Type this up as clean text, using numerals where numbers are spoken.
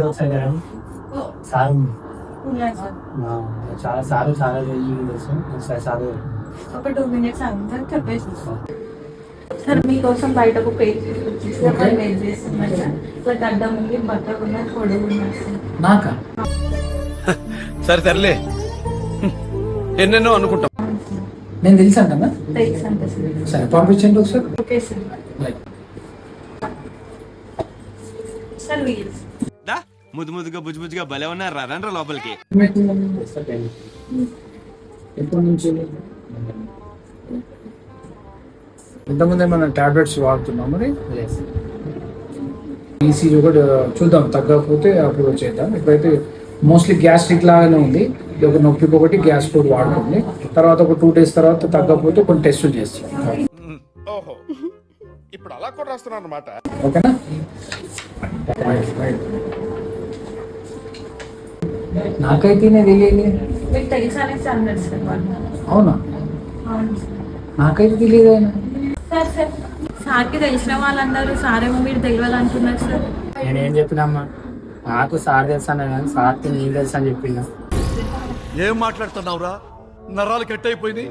ఒకసారి madam sir చాలా sir చాలా ఒకసారి సారు ఒక 2 minutes అంతా చెప్పేసి సార్ మీకోసం బయట ఒక పేజ్ వెయిట్ చేస్తున్నాను సార్ ఇట్లా గడ్డం ఉంది బట్టకున్న పొడుగున్నా సార్ నాకా సరే సర్లే ఎన్నెన్నో అనుకుంటాం. నేను తెలుసు అంటనా తెలుసు అంటే సార్ సరే పంపించండి ఒకసారి. ఓకే సార్ సార్ వీల్స్ ముద్దు ముద్దుగా బుజ్జు బుజ్జుగా భలే ఉన్నారు రండ్రా లోపలికి. ఎప్పటి నుంచి ఇంతకుముందు ఏమైనా టాబ్లెట్స్ వాడుతున్నాం మరి ఈసీజీ కూడా చూద్దాం, తగ్గకపోతే అప్పుడు చేద్దాం. ఇప్పుడైతే మోస్ట్లీ గ్యాస్ట్రిక్ లాగానే ఉంది, ఒక నొప్పికి ఒకటి గ్యాస్ కూడా వాడుతుంది. తర్వాత ఒక 2 days తర్వాత తగ్గకపోతే కొన్ని టెస్టులు చేస్తాం. ఇప్పుడు అలా కూడా రాస్తున్నాను అన్నమాట. ఓకేనా? నాకైతే తెలియదు. మీకు తెలుసానే సార్ అన్నారు సార్ వాళ్ళు. అవునా? అవును సార్. నాకైతే తెలియదు ఆయన. సార్ సార్ సార్కి తెలిసిన వాళ్ళందరూ సారేమో మీరు తెలియాలి అంటున్నారు సార్. నేనేం చెప్పినమ్మా, నాకు సార్ తెలుసా కానీ సార్కి నేను తెలుసా అని చెప్పిన. ఏం మాట్లాడుతున్నావురా, నరాలు కట్ అయిపోయింది.